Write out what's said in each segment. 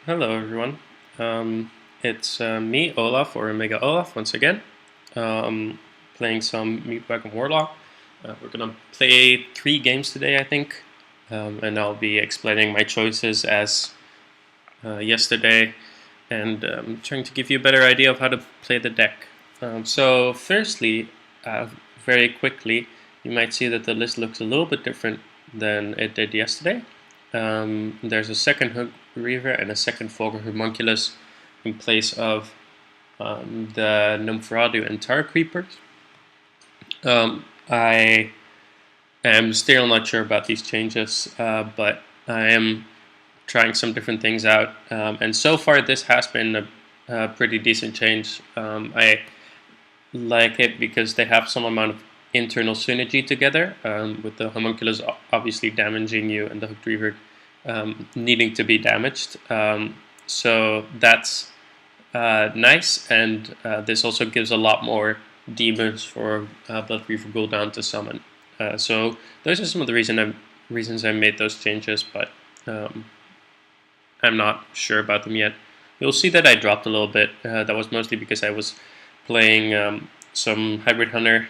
Hello everyone. It's me, Olaf, or Omega Olaf, once again. Um, Playing some Wagon Warlock. We're gonna play 3 games today, I think, and I'll be explaining my choices as yesterday, and trying to give you a better idea of how to play the deck. So, firstly, very quickly, you might see that the list looks a little bit different than it did yesterday. There's a second Hook Reaver and a second Fogger Homunculus in place of the Nympharadu and Tar Creepers. I am still not sure about these changes, but I am trying some different things out. And so far, this has been a pretty decent change. I like it because they have some amount of internal synergy together, with the Homunculus obviously damaging you and the Hooked Reaver needing to be damaged. So that's nice, and this also gives a lot more demons for Blood Reaver Gul'dan to summon. So those are some of the reasons I made those changes, but I'm not sure about them yet. You'll see that I dropped a little bit. That was mostly because I was playing some Hybrid Hunter,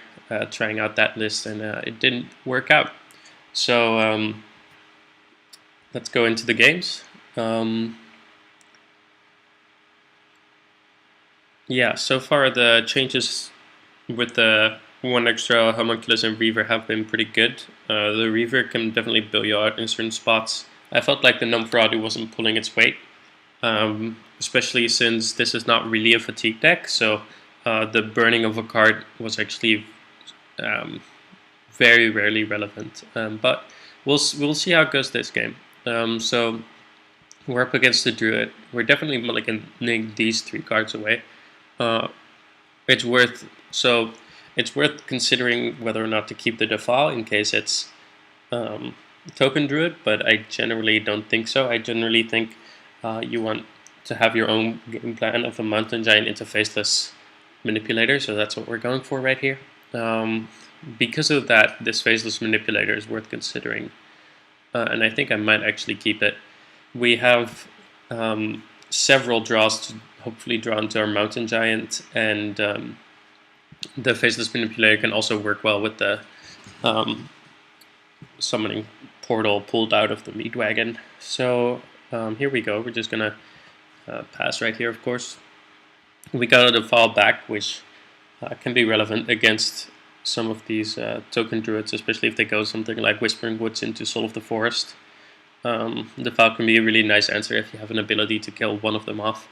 trying out that list, and it didn't work out. So let's go into the games. Yeah, so far the changes with the one extra Homunculus and Reaver have been pretty good. The Reaver can definitely bail you out in certain spots. I felt like the Nympharadu wasn't pulling its weight, especially since this is not really a fatigue deck, so the burning of a card was actually very rarely relevant. But we'll see how it goes this game. So we're up against the Druid. We're definitely mulliganing these 3 cards away. It's worth considering whether or not to keep the Defile in case it's Token Druid, but I generally don't think so. I generally think you want to have your own game plan of a Mountain Giant into Faceless Manipulator, so that's what we're going for right here. Because of that, this Faceless Manipulator is worth considering, and I think I might actually keep it. We have several draws to hopefully draw into our Mountain Giant, and the Faceless Manipulator can also work well with the summoning portal pulled out of the Meat Wagon. So here we go. We're just gonna pass right here, of course. We got a Defile back, which can be relevant against some of these token druids, especially if they go something like Whispering Woods into Soul of the Forest. Defile can be a really nice answer if you have an ability to kill one of them off.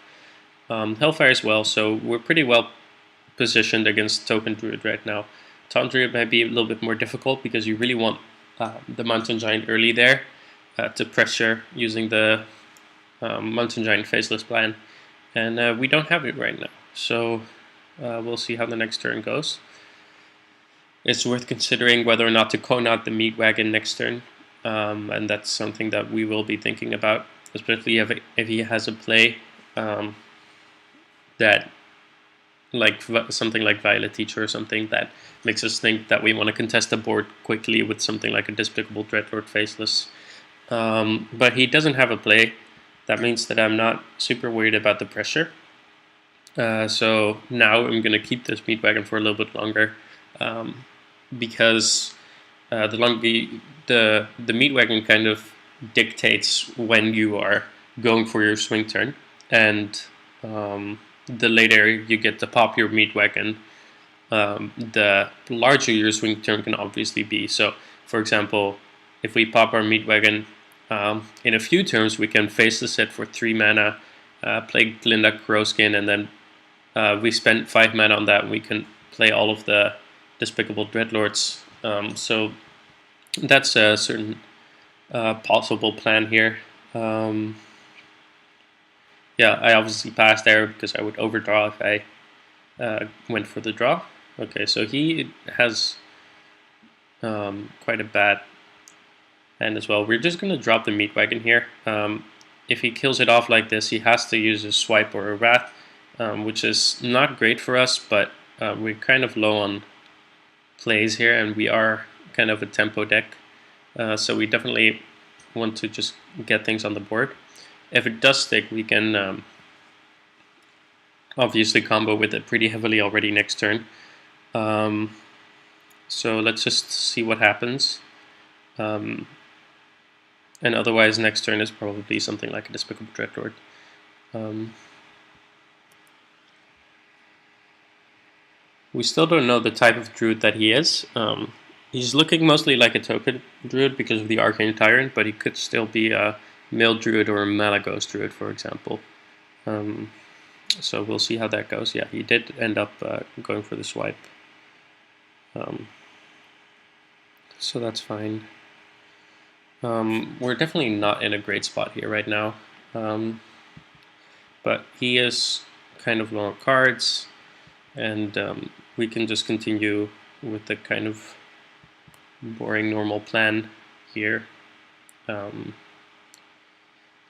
Hellfire as well, so we're pretty well positioned against Token Druid right now. Taunt Druid might be a little bit more difficult because you really want the Mountain Giant early there to pressure using the Mountain Giant Faceless plan, and we don't have it right now, so we'll see how the next turn goes. It's worth considering whether or not to cone out the Meat Wagon next turn, and that's something that we will be thinking about, especially if he has a play that, like something like Violet Teacher or something that makes us think that we want to contest the board quickly with something like a Despicable Dreadlord Faceless. But he doesn't have a play. That means that I'm not super worried about the pressure. So now I'm going to keep this Meat Wagon for a little bit longer, because the Meat Wagon kind of dictates when you are going for your swing turn, and the later you get to pop your Meat Wagon, the larger your swing turn can obviously be. So, for example, if we pop our Meat Wagon, in a few turns we can Faceless it for 3 mana, play Glinda Crowskin, and then we spend 5 mana on that, and we can play all of the Despicable Dreadlords. So that's a certain possible plan here. Yeah, I obviously passed there because I would overdraw if I went for the draw. Okay, so he has quite a bad hand as well. We're just going to drop the Meat Wagon here. If he kills it off like this, he has to use a Swipe or a Wrath, which is not great for us, but we're kind of low on plays here, and we are kind of a tempo deck. So we definitely want to just get things on the board. if it does stick, we can obviously combo with it pretty heavily already next turn. So let's just see what happens. And otherwise, next turn is probably something like a Despicable Dreadlord. We still don't know the type of Druid that he is. He's looking mostly like a token Druid because of the Arcane Tyrant, but he could still be a Mill Druid or a Malagos Druid, for example. So we'll see how that goes. Yeah, he did end up going for the swipe. So that's fine. We're definitely not in a great spot here right now. But he is kind of low on cards, and we can just continue with the kind of boring normal plan here.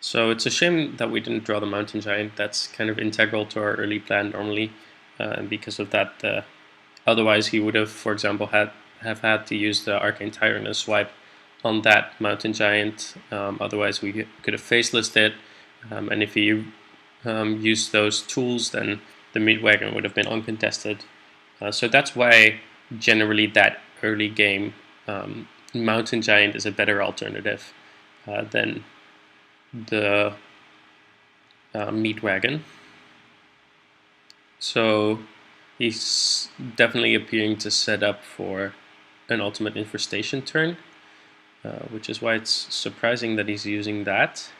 So it's a shame that we didn't draw the Mountain Giant. That's kind of integral to our early plan normally, and because of that, otherwise he would have, for example, have had to use the Arcane Tyrant as swipe on that Mountain Giant. Otherwise we could have facelessed it, and if he used those tools, then the Meat Wagon would have been uncontested. So that's why generally that early game Mountain Giant is a better alternative than the Meat Wagon. So he's definitely appearing to set up for an Ultimate Infestation turn, which is why it's surprising that he's using that.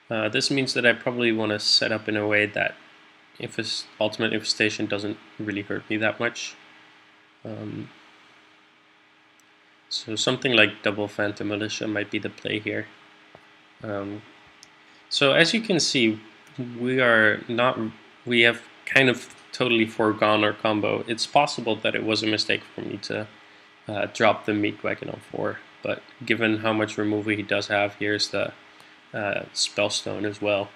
This means that I probably want to set up in a way that if his Ultimate Infestation doesn't really hurt me that much. So something like double Phantom Militia might be the play here. So as you can see, we have kind of totally foregone our combo. It's possible that it was a mistake for me to drop the Meat Wagon on 4, but given how much removal he does have, here's the Spellstone as well.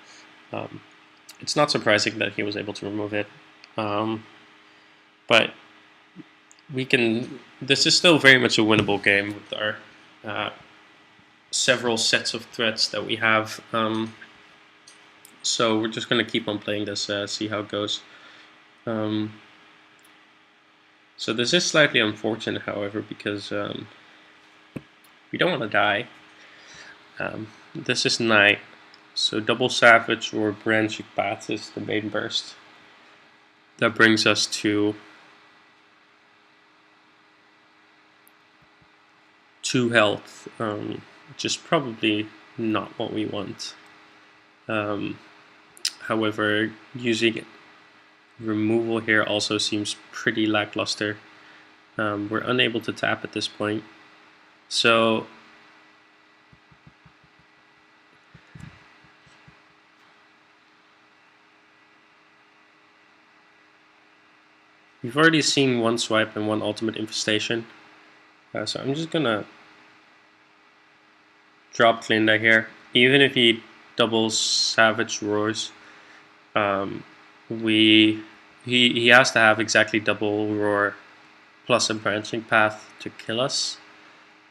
It's not surprising that he was able to remove it, but this is still very much a winnable game with our several sets of threats that we have. So we're just going to keep on playing this, see how it goes. So this is slightly unfortunate, however, because we don't want to die. This is 9, so double Savage or Branching Path is the main burst. That brings us to 2 health, which is probably not what we want. However, using removal here also seems pretty lackluster. We're unable to tap at this point. So we've already seen 1 swipe and 1 Ultimate Infestation. So I'm just gonna drop Glinda here. Even if he doubles Savage Roars, he has to have exactly double Roar plus a Branching Path to kill us.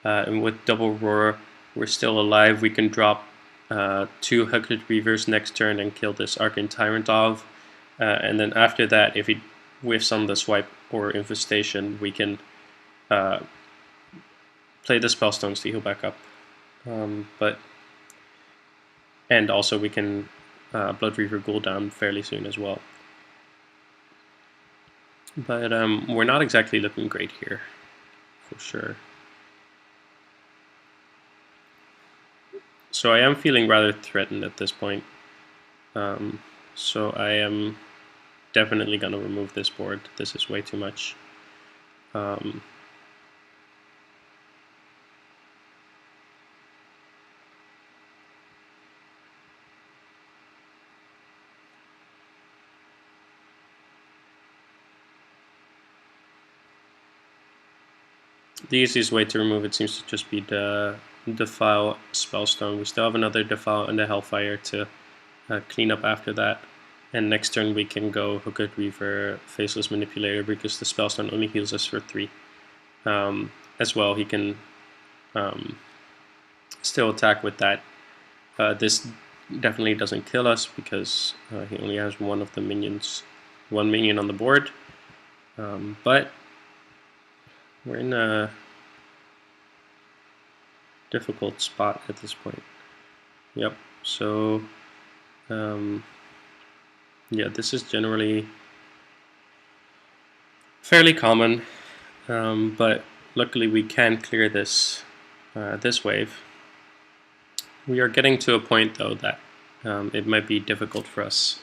And with double Roar, we're still alive. We can drop 2 Hooked Reavers next turn and kill this Arcane Tyrant off. And then after that, if he whiffs on the swipe or infestation, we can play the Spellstones to heal back up. And also we can Blood Reaver Ghoul down fairly soon as well. But we're not exactly looking great here, for sure. So I am feeling rather threatened at this point. So I am definitely going to remove this board. This is way too much. The easiest way to remove it seems to just be the Defile Spellstone. We still have another Defile and a Hellfire to clean up after that. And next turn we can go Hooked Reaver, Faceless Manipulator, because the Spellstone only heals us for 3. As well, he can still attack with that. This definitely doesn't kill us because he only has one minion on the board. But we're in a difficult spot at this point. Yep, so yeah, this is generally fairly common, but luckily we can clear this this wave. We are getting to a point though that it might be difficult for us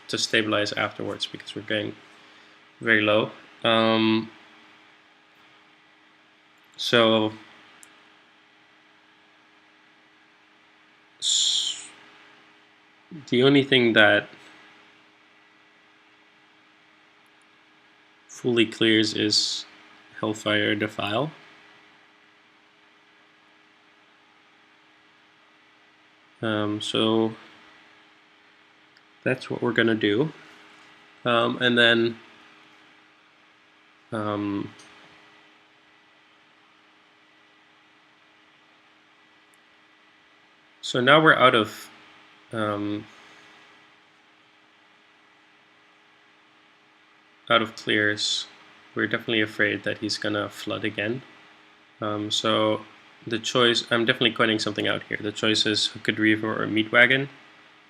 to stabilize afterwards because we're getting very low. So the only thing that fully clears is Hellfire Defile. So that's what we're gonna do, and then so now we're out of clears. We're definitely afraid that he's gonna flood again. So the choice, I'm definitely coining something out here. The choice is Hooked Reaver or Meat Wagon.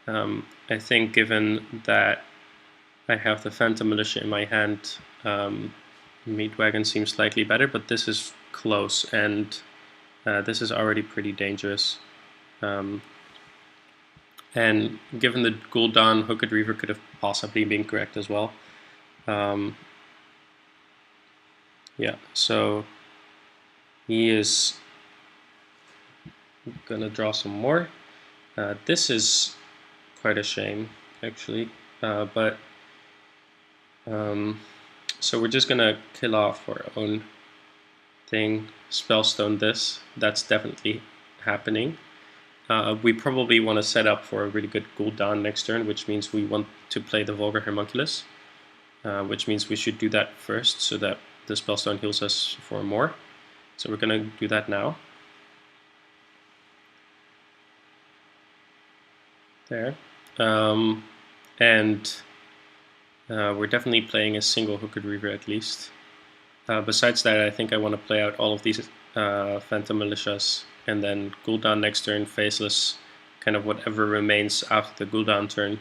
I think given that I have the Phantom Militia in my hand, Meat Wagon seems slightly better, but this is close, and this is already pretty dangerous. And given the Gul'dan, Hooked Reaver could have possibly been correct as well. Yeah, so he is gonna draw some more. This is quite a shame, actually, but so we're just gonna kill off our own thing, Spellstone this. That's definitely happening. We probably want to set up for a really good Gul'dan next turn, which means we want to play the Vulgar Homunculus, which means we should do that first so that the Spellstone heals us for more. So we're going to do that now. There. And we're definitely playing a single Hooked Reaver at least. Besides that, I think I want to play out all of these Phantom Militias, and then Gul'dan next turn, Faceless, kind of whatever remains after the Gul'dan turn.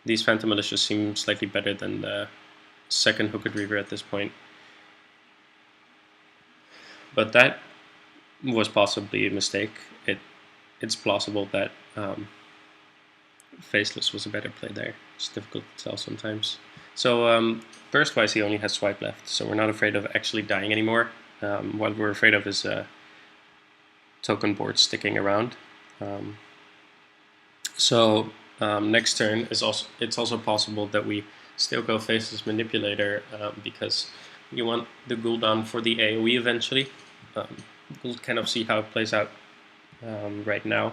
These Phantom Militias seem slightly better than the second Hooked Reaver at this point. But that was possibly a mistake. It's plausible that Faceless was a better play there. It's difficult to tell sometimes. So burst-wise, he only has swipe left, so we're not afraid of actually dying anymore. What we're afraid of is token board sticking around. Next turn is it's also possible that we still go Faceless Manipulator because you want the Gul'dan for the AoE eventually. We'll kind of see how it plays out right now.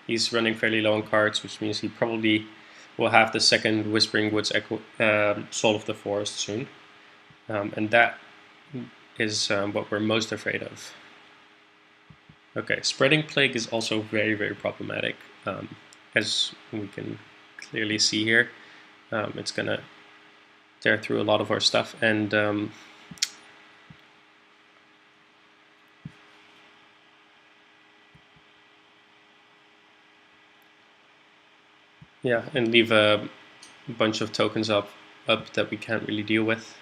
He's running fairly low on cards, which means he probably will have the second Whispering Woods Soul of the Forest soon. And that is what we're most afraid of. Okay, Spreading Plague is also very, very problematic. As we can clearly see here, it's going to tear through a lot of our stuff. And yeah, and leave a bunch of tokens up that we can't really deal with.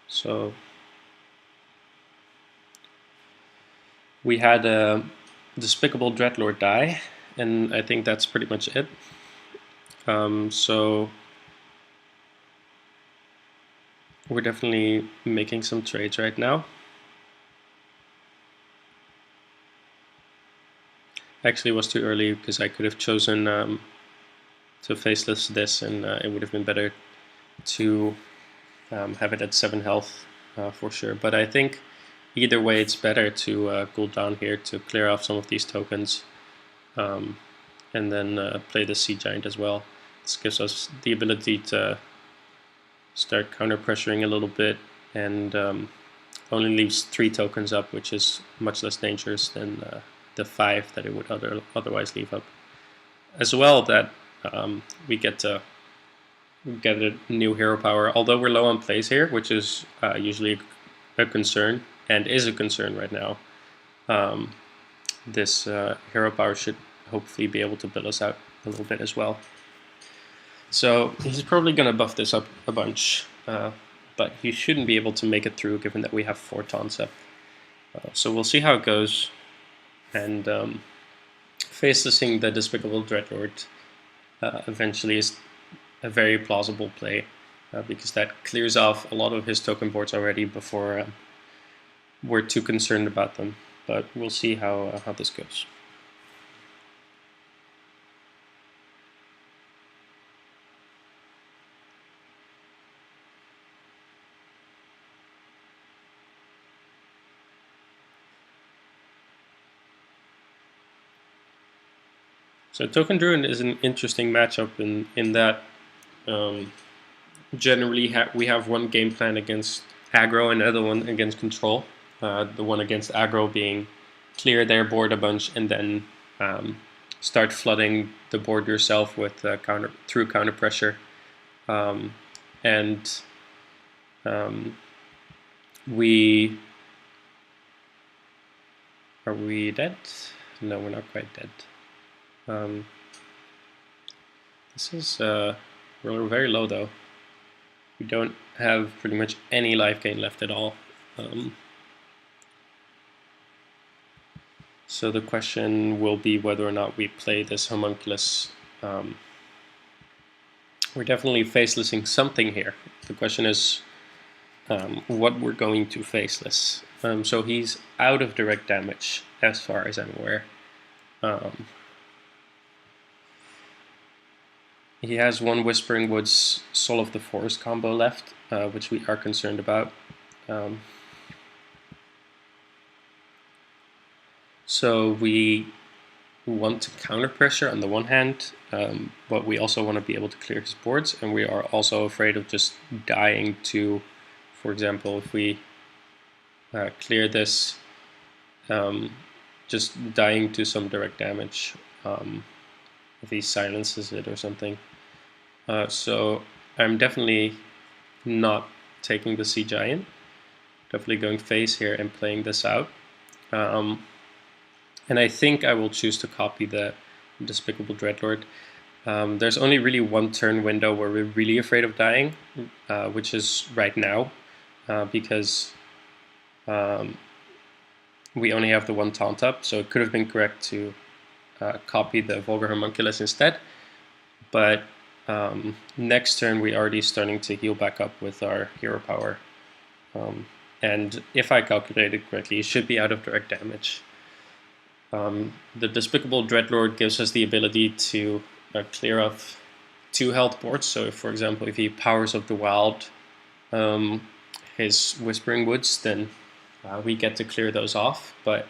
So we had a Despicable Dreadlord die, and I think that's pretty much it. So we're definitely making some trades right now. Actually, it was too early because I could have chosen to Faceless this, and it would have been better to have it at 7 health for sure. But I think either way, it's better to Gul'dan here to clear off some of these tokens, and then play the Sea Giant as well. This gives us the ability to start counter pressuring a little bit and only leaves 3 tokens up, which is much less dangerous than the 5 that it would otherwise leave up. As well, that we get a new hero power. Although we're low on plays here, which is usually a concern, and is a concern right now, this hero power should hopefully be able to build us out a little bit as well. So he's probably going to buff this up a bunch, but he shouldn't be able to make it through given that we have 4 taunts up. So we'll see how it goes, and facelessing the Despicable Dreadlord eventually is a very plausible play, because that clears off a lot of his token boards already before we're too concerned about them. But we'll see how this goes. So Token Druid is an interesting matchup in that generally we have one game plan against aggro and another one against control. The one against aggro being clear their board a bunch and then start flooding the board yourself with through counter pressure. We are we dead? No, we're not quite dead. This is we're very low though. We don't have pretty much any life gain left at all. So the question will be whether or not we play this homunculus. We're definitely facelessing something here. The question is what we're going to faceless. So he's out of direct damage as far as I'm aware. He has one Whispering Woods Soul of the Forest combo left, which we are concerned about. So we want to counter pressure on the one hand, but we also want to be able to clear his boards, and we are also afraid of just dying to, for example, if we clear this, just dying to some direct damage. If he silences it or something. So I'm definitely not taking the Sea Giant. Definitely going face here and playing this out. And I think I will choose to copy the Despicable Dreadlord. There's only really one turn window where we're really afraid of dying, which is right now, because we only have the one taunt up, so it could have been correct to copy the Vulgar Homunculus instead, but next turn we're already starting to heal back up with our hero power, and if I calculated correctly, he should be out of direct damage. The Despicable Dreadlord gives us the ability to clear off 2 health boards, so if, for example, if he Powers of the Wild his Whispering Woods, then we get to clear those off, but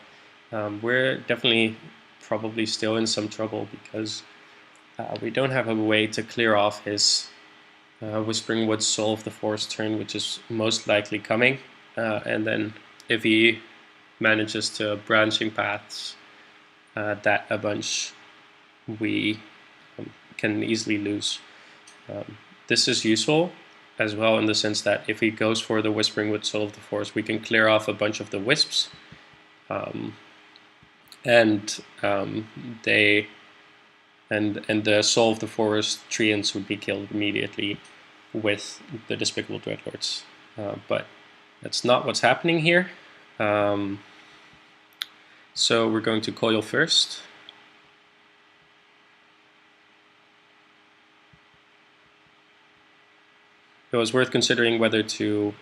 we're definitely probably still in some trouble because we don't have a way to clear off his Whispering Woods Soul of the Forest turn, which is most likely coming, and then if he manages to Branching Paths that a bunch, we can easily lose. This is useful as well in the sense that if he goes for the Whispering Woods Soul of the Forest, we can clear off a bunch of the wisps. And the Soul of the Forest treants would be killed immediately with the Despicable Dreadlords. But that's not what's happening here. So we're going to coil first. It was worth considering whether to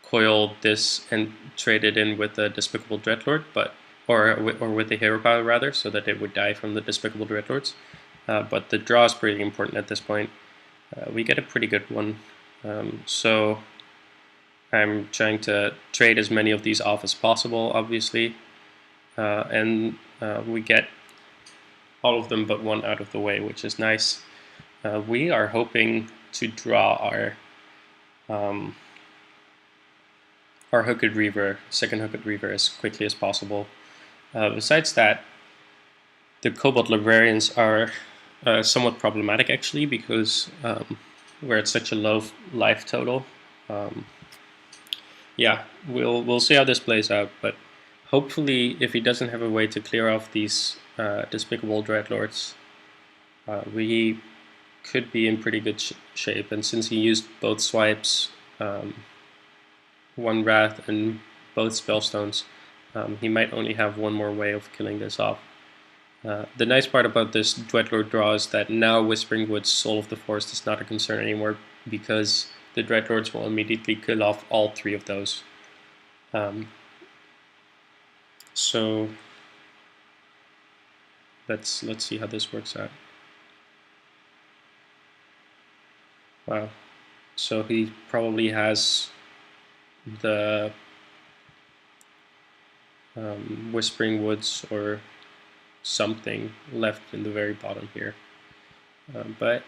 coil this and trade it in with the Despicable Dreadlord, or with the hero power rather, so that it would die from the Despicable Dreadlords. But the draw is pretty important at this point. We get a pretty good one, so I'm trying to trade as many of these off as possible, obviously, and we get all of them but one out of the way, which is nice. we are hoping to draw our Hooked Reaver, second Hooked Reaver, as quickly as possible. Besides that, the Cobalt Librarians are somewhat problematic actually, because we're at such a low life total. Yeah, we'll see how this plays out, but hopefully, if he doesn't have a way to clear off these despicable Dreadlords, we could be in pretty good shape. And since he used both swipes, one Wrath and both Spellstones, he might only have one more way of killing this off. The nice part about this Dreadlord draw is that now Whispering Woods Soul of the Forest is not a concern anymore, because the Dreadlords will immediately kill off all three of those. So let's see how this works out. Wow. So he probably has the Whispering Woods or something left in the very bottom here. But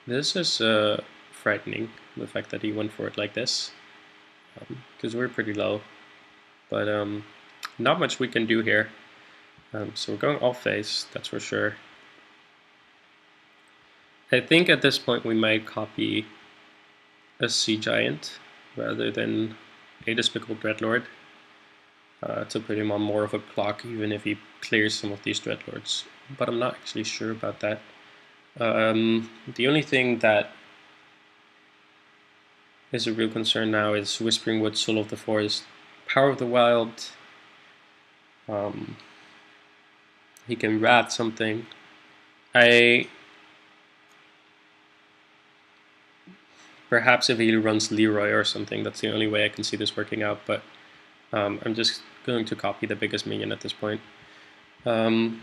this is frightening, the fact that he went for it like this, because we're pretty low. But not much we can do here. So we're going off face, that's for sure. I think at this point we might copy a Sea Giant rather than a Despicable Dreadlord to put him on more of a clock, even if he clears some of these Dreadlords. But I'm not actually sure about that. The only thing that is a real concern now is Whispering Woods, Soul of the Forest, Power of the Wild. He can Wrath something. Perhaps if he runs Leroy or something, that's the only way I can see this working out, but I'm just going to copy the biggest minion at this point. I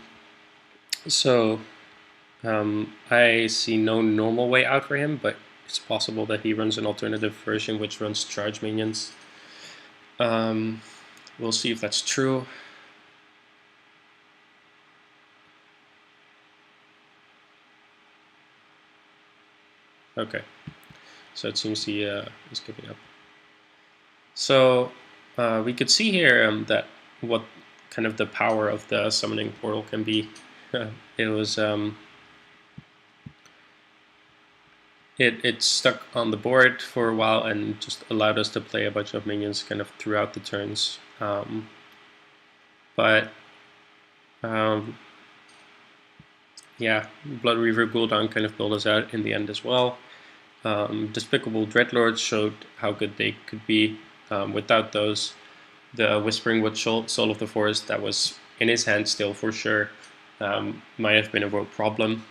see no normal way out for him, but it's possible that he runs an alternative version which runs charge minions. We'll see if that's true. Okay, so it seems he is giving up. So we could see here that what kind of the power of the summoning portal can be. It was it stuck on the board for a while and just allowed us to play a bunch of minions kind of throughout the turns. Yeah, Blood Reaver Gul'dan kind of built us out in the end as well. Despicable Dreadlords showed how good they could be. Without those, the Whispering Woods Soul of the Forest that was in his hand still for sure might have been a real problem.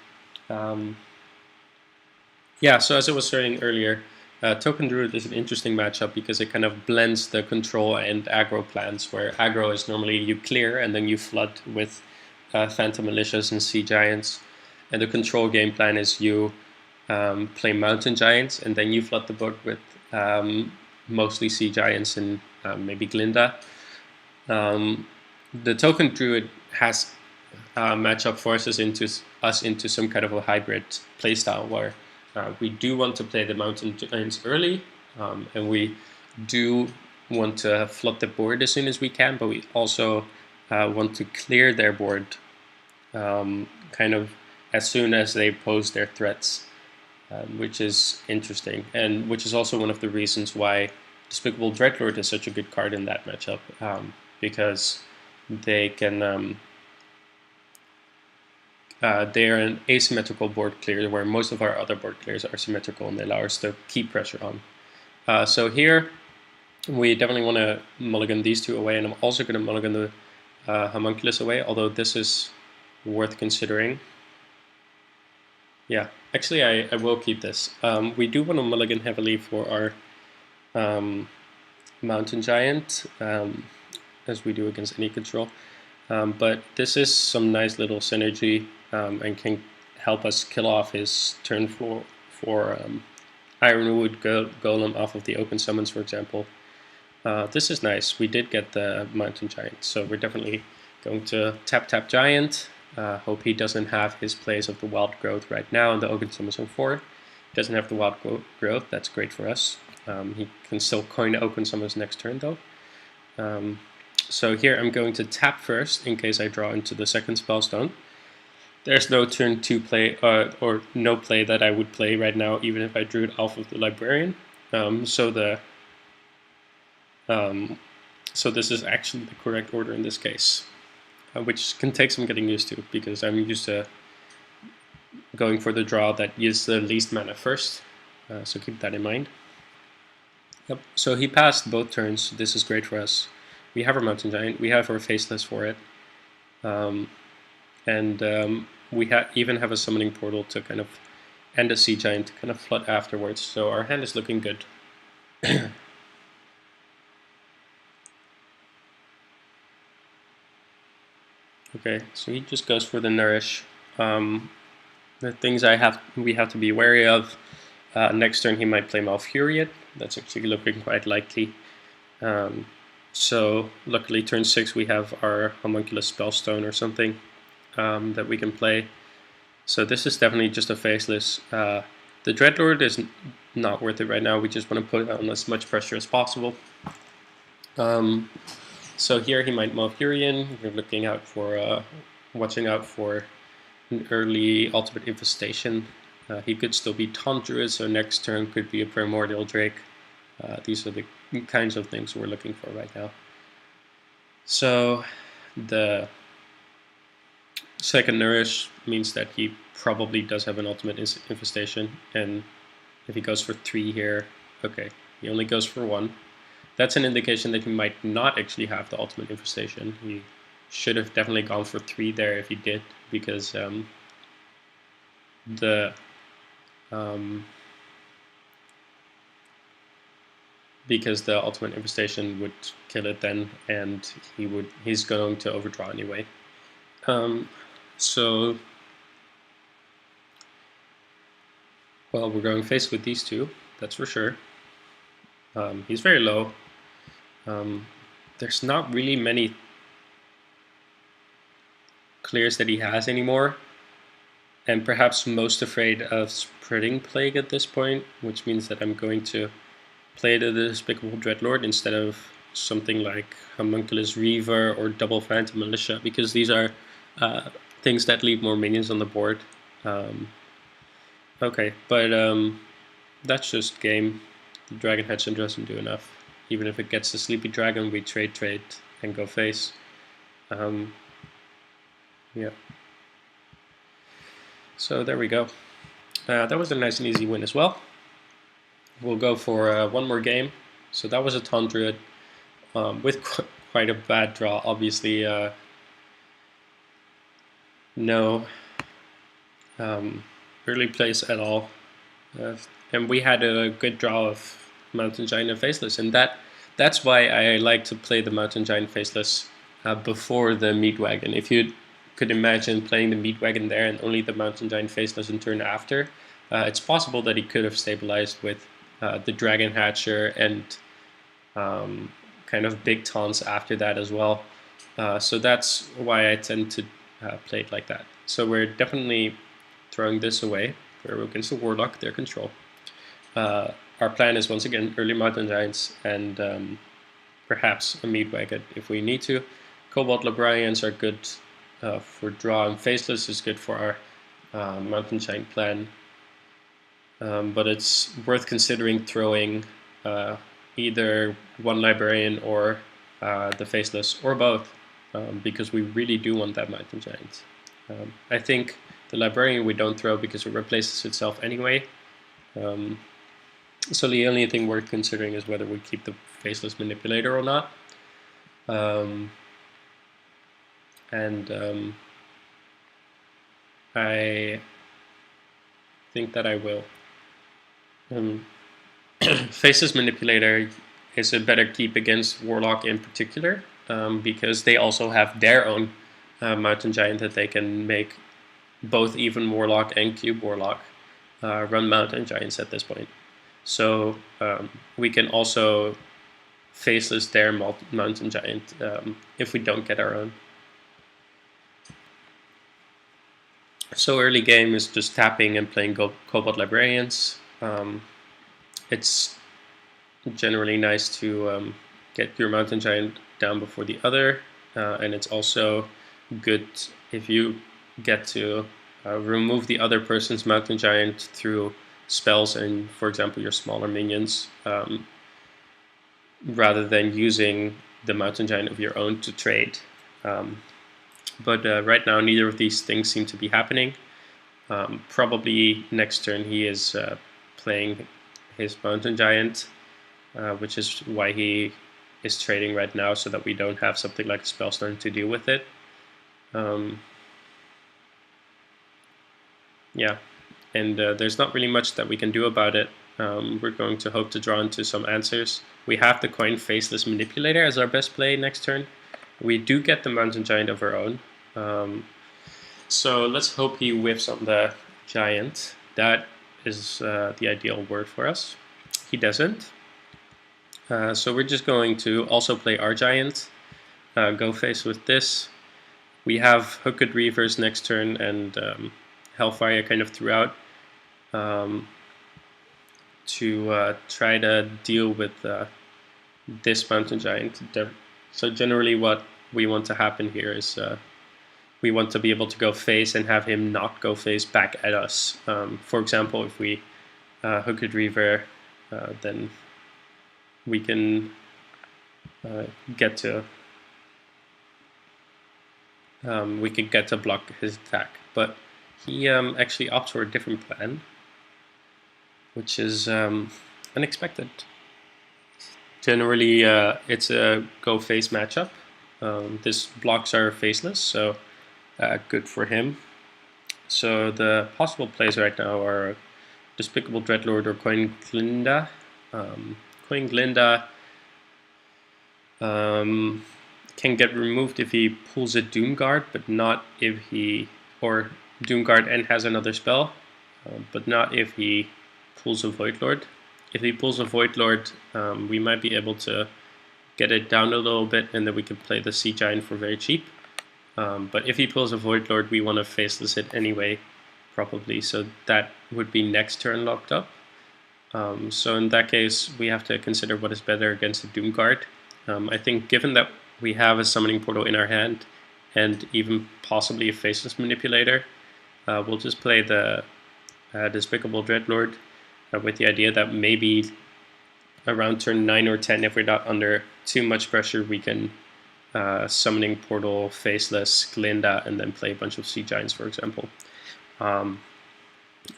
Yeah, so as I was saying earlier, Token Druid is an interesting matchup because it kind of blends the control and aggro plans, where aggro is normally you clear and then you flood with Phantom Militias and Sea Giants, and the control game plan is you play Mountain Giants and then you flood the board with mostly Sea Giants and maybe Glinda. The Token Druid has matchup forces us into some kind of a hybrid playstyle where we do want to play the Mountain Giants early, and we do want to flood the board as soon as we can, but we also want to clear their board kind of as soon as they pose their threats, which is interesting, and which is also one of the reasons why Despicable Dreadlord is such a good card in that matchup, because they can they are an asymmetrical board clear, where most of our other board clears are symmetrical, and they allow us to keep pressure on. So here, we definitely want to mulligan these two away, and I'm also going to mulligan the Homunculus away, although this is worth considering. Yeah, actually I will keep this. We do want to mulligan heavily for our Mountain Giant, as we do against any control. But this is some nice little synergy and can help us kill off his turn for Ironwood Golem off of the open summons, for example. This is nice. We did get the Mountain Giant, so we're definitely going to tap Giant. Hope he doesn't have his plays of the Wild Growth right now, and the Oaken Summons on 4. Doesn't have the Wild Growth, that's great for us. He can still coin the Oaken Summons next turn though. So here I'm going to tap first in case I draw into the second Spellstone. There's no turn 2 play, or no play that I would play right now, even if I drew it off of the Librarian. So this is actually the correct order in this case, which can take some getting used to, because I'm used to going for the draw that uses the least mana first, so keep that in mind. Yep. So he passed both turns. This is great for us. We have our Mountain Giant, we have our Faceless for it, we even have a Summoning Portal to kind of end a Sea Giant to kind of flood afterwards. So our hand is looking good. Okay, so he just goes for the Nourish. The things we have to be wary of. Next turn he might play Malfuriate. That's actually looking quite likely. So luckily turn 6 we have our Homunculus Spellstone or something that we can play. So this is definitely just a Faceless. The Dreadlord is not worth it right now. We just want to put on as much pressure as possible. So here he might Malfurion. We're looking out for, watching out for an early Ultimate Infestation. He could still be Taunt Druid, so next turn could be a Primordial Drake. These are the kinds of things we're looking for right now. So the second Nourish means that he probably does have an Ultimate Infestation, and if he goes for 3 here, okay, he only goes for 1. That's an indication that he might not actually have the Ultimate Infestation. He should have definitely gone for 3 there if he did, because the Ultimate Infestation would kill it then, and he's going to overdraw anyway. So, well, we're going face with these two, that's for sure. He's very low. There's not really many clears that he has anymore, and perhaps most afraid of Spreading Plague at this point, which means that I'm going to play the Despicable Dreadlord instead of something like Homunculus Reaver or Double Phantom Militia, because these are things that leave more minions on the board. Okay, but that's just game. The Dragon Hudson doesn't do enough. Even if it gets the Sleepy Dragon, we trade, and go face. Yeah. So there we go. That was a nice and easy win as well. We'll go for one more game. So that was a Taunt Druid with quite a bad draw. Obviously, no early plays at all. And we had a good draw of Mountain Giant and Faceless, and that's why I like to play the Mountain Giant Faceless before the Meat Wagon. If you could imagine playing the Meat Wagon there and only the Mountain Giant Faceless in turn after, it's possible that he could have stabilized with the Dragon Hatcher and kind of big taunts after that as well. So that's why I tend to play it like that. So we're definitely throwing this away. We're against the Warlock, their control. Our plan is once again early Mountain Giants and perhaps a Meat Wagon if we need to. Cobalt Librarians are good for draw, and Faceless is good for our Mountain Giant plan. But it's worth considering throwing either one Librarian or the Faceless, or both, because we really do want that Mountain Giant. I think the Librarian we don't throw because it replaces itself anyway. So the only thing worth considering is whether we keep the Faceless Manipulator or not. I think that I will. Faceless Manipulator is a better keep against Warlock in particular, because they also have their own Mountain Giant that they can make both even Warlock and Cube Warlock run Mountain Giants at this point. So we can also Faceless their Mountain Giant if we don't get our own. So early game is just tapping and playing Cobalt Librarians. It's generally nice to get your Mountain Giant down before the other, and it's also good if you get to remove the other person's Mountain Giant through spells and, for example, your smaller minions, rather than using the Mountain Giant of your own to trade. But right now, neither of these things seem to be happening. Probably next turn he is playing his Mountain Giant, which is why he is trading right now, so that we don't have something like a Spellstone to deal with it. Yeah, and there's not really much that we can do about it. We're going to hope to draw into some answers. We have the Coin Faceless Manipulator as our best play next turn. We do get the Mountain Giant of our own. So let's hope he whiffs on the Giant. That is the ideal word for us. He doesn't. So we're just going to also play our Giant. Go face with this. We have Hooked Reavers next turn and Hellfire kind of throughout to try to deal with this Mountain Giant. So generally what we want to happen here is we want to be able to go face and have him not go face back at us. For example, if we Hooked Reaver, then we can get to block his attack. But he actually opts for a different plan, which is unexpected. Generally, it's a go face matchup. This blocks our faceless, so good for him. So the possible plays right now are Despicable Dreadlord or Coin Glinda. Coin Glinda can get removed if he pulls a Doomguard, but not if he, or Doomguard and has another spell, but not if he pulls a Void Lord. If he pulls a Void Lord, we might be able to get it down a little bit, and then we can play the Sea Giant for very cheap. But if he pulls a Void Lord, we want to faceless it anyway, probably. So that would be next turn locked up. So in that case, we have to consider what is better against the Doomguard. I think given that we have a Summoning Portal in our hand, and even possibly a Faceless Manipulator, we'll just play the Despicable Dreadlord with the idea that maybe around turn 9 or 10, if we're not under too much pressure, we can Summoning Portal, Faceless, Glinda, and then play a bunch of Sea Giants, for example.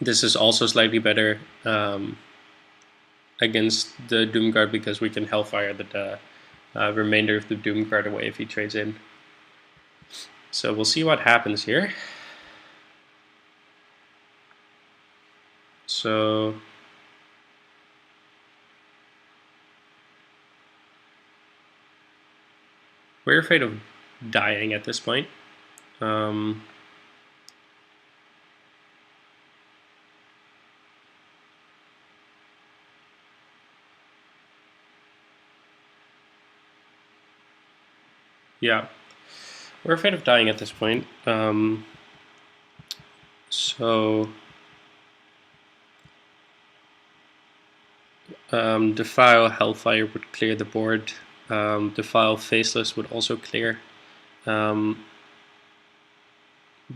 This is also slightly better against the Doomguard because we can Hellfire the remainder of the Doomguard away if he trades in. So we'll see what happens here. So we're afraid of dying at this point. Yeah, we're afraid of dying at this point. Defile Hellfire would clear the board. Defile Faceless would also clear. The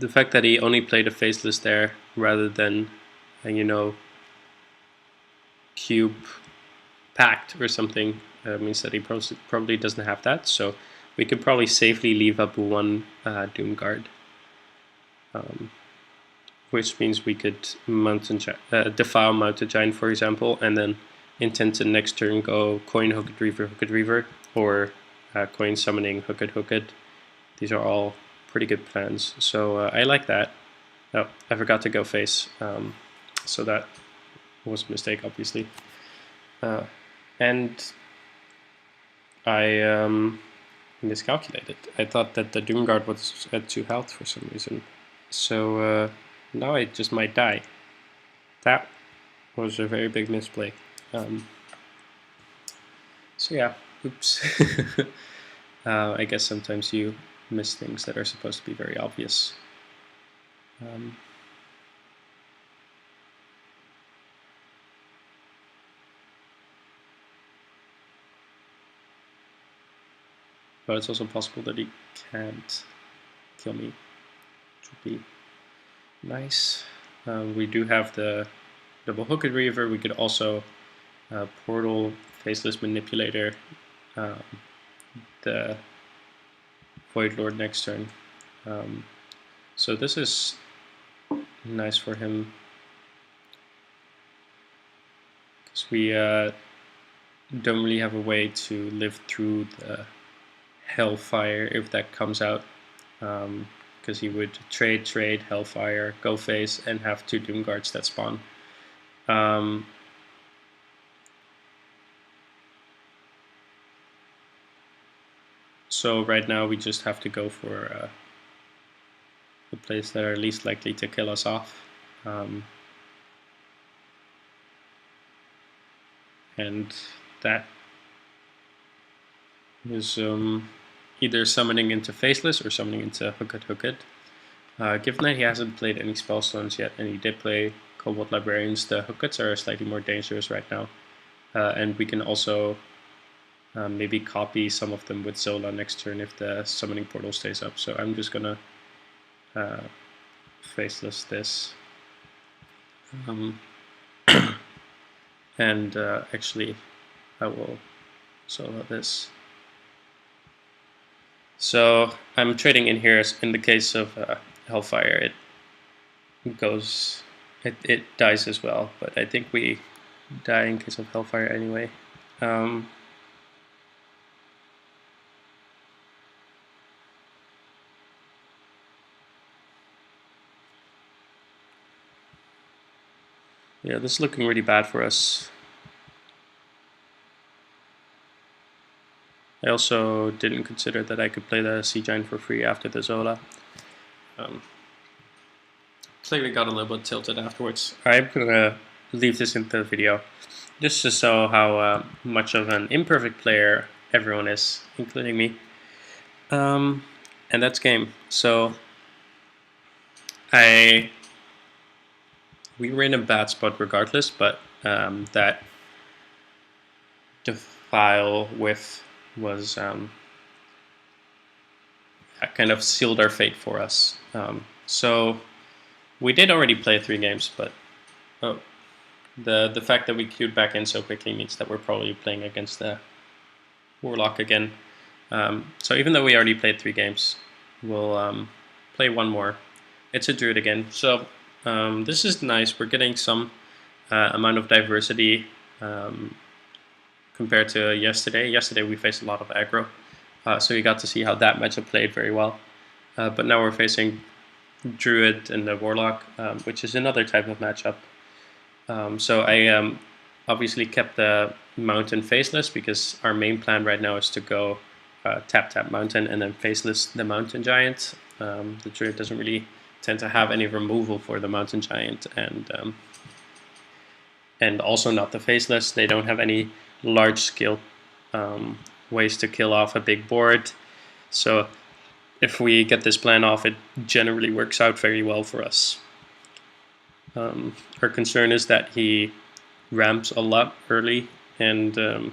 fact that he only played a Faceless there rather than, Cube Pact or something means that he probably doesn't have that. So we could probably safely leave up one Doomguard, which means we could defile Mountain Giant, for example, and then intend to next turn go Coin Hooked Reaver, or Coin Summoning Hooked. These are all pretty good plans, so I like that. Oh, I forgot to go face, so that was a mistake, obviously. And I miscalculated. I thought that the Doomguard was at 2 health for some reason. So now I just might die. That was a very big misplay. So yeah, oops. I guess sometimes you miss things that are supposed to be very obvious. but it's also possible that he can't kill me, which would be nice. We do have the double hooked reaver. We could also portal faceless manipulator the Void Lord next turn. So this is nice for him because we don't really have a way to live through the Hellfire if that comes out, because he would trade Hellfire, go face, and have 2 Doom Guards that spawn. So right now we just have to go for the plays that are least likely to kill us off. And that is either summoning into Faceless or summoning into Hooked. Given that he hasn't played any Spellstones yet, and he did play Cobalt Librarians, the Hookeds are slightly more dangerous right now. And we can also maybe copy some of them with Zola next turn if the summoning portal stays up. So I'm just gonna Faceless this. And actually I will Zola this. So I'm trading in here. In the case of Hellfire, it dies as well, but I think we die in case of Hellfire anyway. Yeah, this is looking really bad for us. I also didn't consider that I could play the Sea Giant for free after the Zola. Clearly got a little bit tilted afterwards. I'm gonna leave this into the video just to show how much of an imperfect player everyone is, including me. And that's game. So we were in a bad spot regardless, but that Defile with was kind of sealed our fate for us. So we did already play 3 games, but the fact that we queued back in so quickly means that we're probably playing against the Warlock again. So even though we already played 3 games, we'll play 1 more. It's a Druid again. So this is nice. We're getting some amount of diversity compared to yesterday. Yesterday we faced a lot of aggro, so you got to see how that matchup played very well. But now we're facing Druid and the Warlock, which is another type of matchup. So I obviously kept the Mountain Faceless because our main plan right now is to go tap Mountain and then Faceless the Mountain Giant. The Druid doesn't really tend to have any removal for the Mountain Giant, and also not the Faceless. They don't have any large scale ways to kill off a big board. So if we get this plan off, it generally works out very well for us. Our concern is that he ramps a lot early and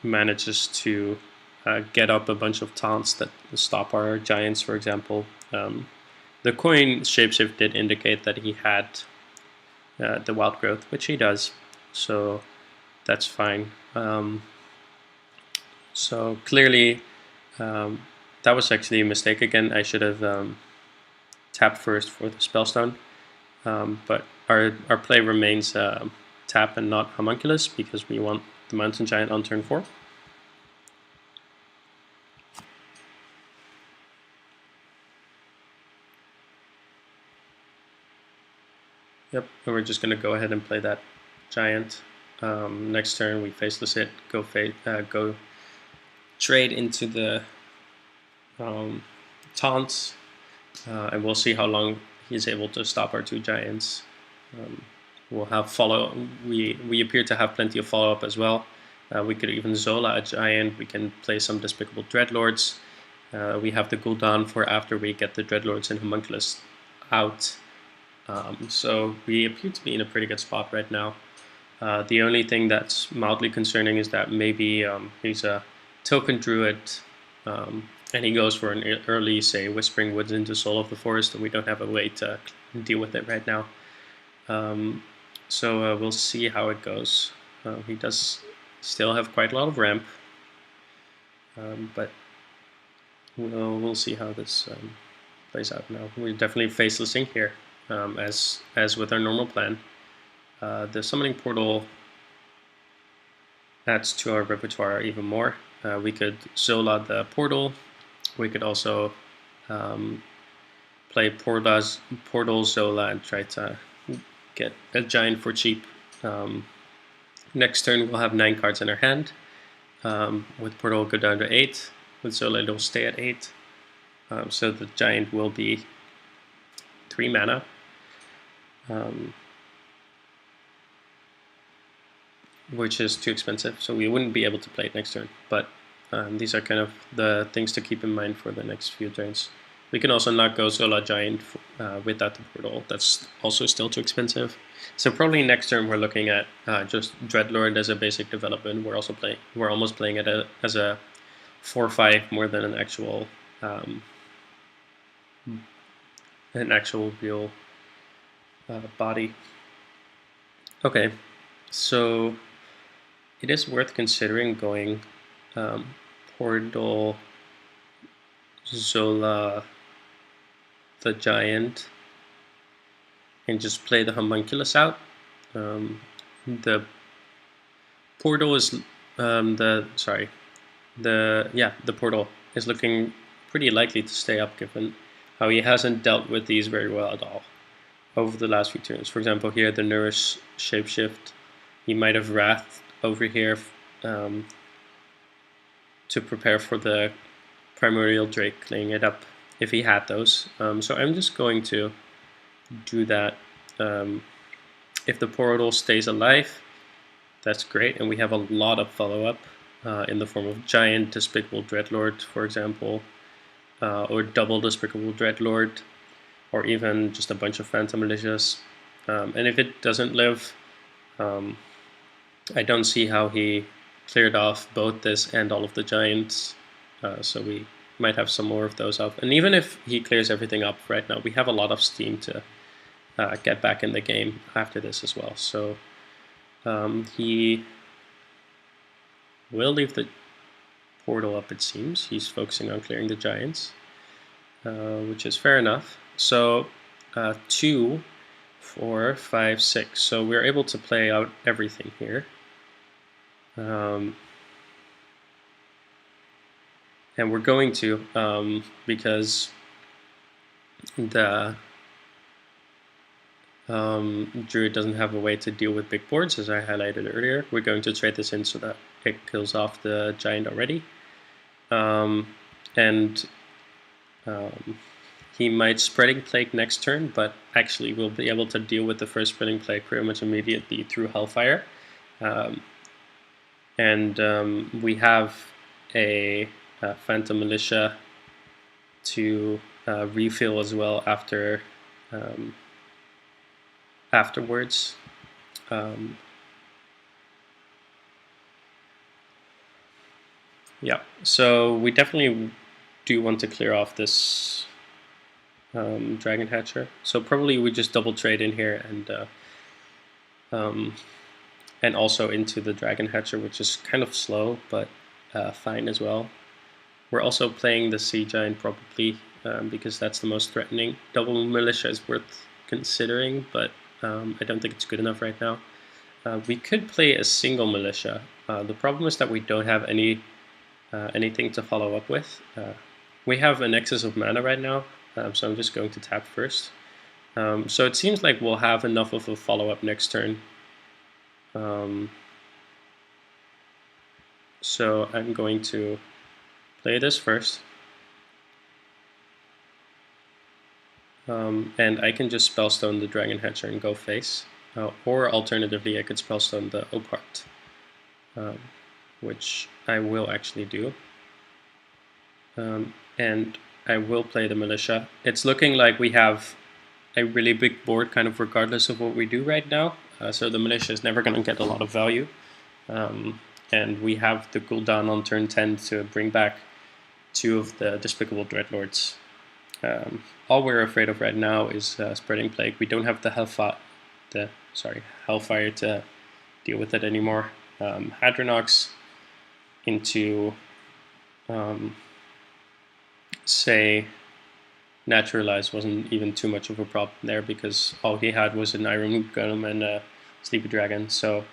manages to get up a bunch of taunts that stop our giants, for example. The coin shapeshift did indicate that he had the wild growth, which he does, so that's fine. So clearly that was actually a mistake again. I should have tapped first for the Spellstone, but our play remains tap and not Homunculus because we want the Mountain Giant on turn 4. Yep, and we're just going to go ahead and play that Giant. Next turn we Faceless it, go trade into the taunts, and we'll see how long he's able to stop our 2 giants. We'll have follow. We appear to have plenty of follow up as well. We could even Zola a giant. We can play some Despicable Dreadlords. We have the cooldown for after we get the Dreadlords and Homunculus out. So we appear to be in a pretty good spot right now. The only thing that's mildly concerning is that maybe he's a token Druid and he goes for an early, say, Whispering Woods into Soul of the Forest, and we don't have a way to deal with it right now. So we'll see how it goes. He does still have quite a lot of ramp, but we'll see how this plays out now. We're definitely facelessing here, as with our normal plan. The Summoning Portal adds to our repertoire even more. We could Zola the Portal. We could also play Portal Zola and try to get a giant for cheap. Next turn we'll have 9 cards in our hand. With Portal go down to 8. With Zola it'll stay at 8. So the giant will be 3 mana. Which is too expensive, so we wouldn't be able to play it next turn. But these are kind of the things to keep in mind for the next few turns. We can also not go Zola Giant without the Portal. That's also still too expensive. So probably next turn we're looking at just Dreadlord as a basic development. We're almost playing it as a 4/5 more than an actual real body. Okay, so it is worth considering going Portal Zola the Giant and just play the Homunculus out. The Portal is the Portal is looking pretty likely to stay up given how he hasn't dealt with these very well at all over the last few turns. For example, here the Nourish Shapeshift, he might have Wrath over here to prepare for the Primordial Drake, cleaning it up if he had those. So I'm just going to do that. If the Portal stays alive, that's great, and we have a lot of follow-up in the form of Giant Despicable Dreadlord, for example, or Double Despicable Dreadlord, or even just a bunch of Phantom Militias. And if it doesn't live, I don't see how he cleared off both this and all of the giants, so we might have some more of those up. And even if he clears everything up right now, we have a lot of steam to get back in the game after this as well. So he will leave the Portal up, it seems. He's focusing on clearing the giants, which is fair enough. So 2, 4, 5, 6. So we're able to play out everything here. And we're going to, because the Druid doesn't have a way to deal with big boards, as I highlighted earlier. We're going to trade this in so that it kills off the giant already. He might Spreading Plague next turn, but actually we'll be able to deal with the first Spreading Plague pretty much immediately through Hellfire. We have a Phantom Militia to refill as well afterwards. Yeah, so we definitely do want to clear off this Dragon Hatcher. So probably we just double trade in here and also into the Dragon Hatcher, which is kind of slow, but fine as well. We're also playing the Sea Giant probably because that's the most threatening. Double Militia is worth considering, but I don't think it's good enough right now. We could play a single Militia. The problem is that we don't have anything to follow up with. We have an excess of mana right now, so I'm just going to tap first. So it seems like we'll have enough of a follow-up next turn. So I'm going to play this first. And I can just Spellstone the Dragon Hatcher and go face. Or alternatively, I could Spellstone the Opart, which I will actually do. And I will play the Militia. It's looking like we have a really big board kind of regardless of what we do right now. So the Militia is never going to get a lot of value. And we have the cooldown on turn 10 to bring back 2 of the Despicable Dreadlords. All we're afraid of right now is Spreading Plague. We don't have the Hellfire to deal with it anymore. Hadronox into, say, Naturalize wasn't even too much of a problem there because all he had was an Iron Golem and a Sleepy Dragon. So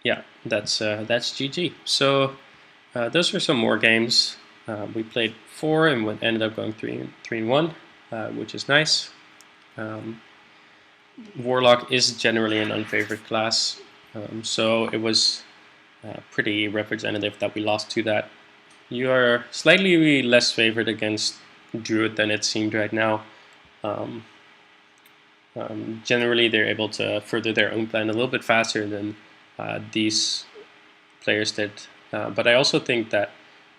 yeah, that's GG. So those are some more games. We played 4 and ended up going 3-1, which is nice. Warlock is generally an unfavored class, so it was pretty representative that we lost to that. You are slightly less favored against Druid than it seemed right now. Generally, they're able to further their own plan a little bit faster than these players did. But I also think that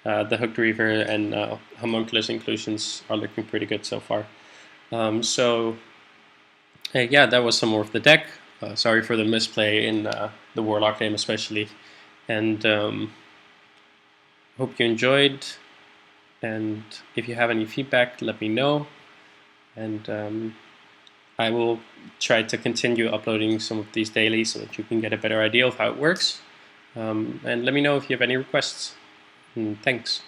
the Hooked Reaver and Homunculus inclusions are looking pretty good so far. Yeah, that was some more of the deck. Sorry for the misplay in the Warlock game especially. And hope you enjoyed. And if you have any feedback, let me know. And I will try to continue uploading some of these daily so that you can get a better idea of how it works. And let me know if you have any requests. And thanks.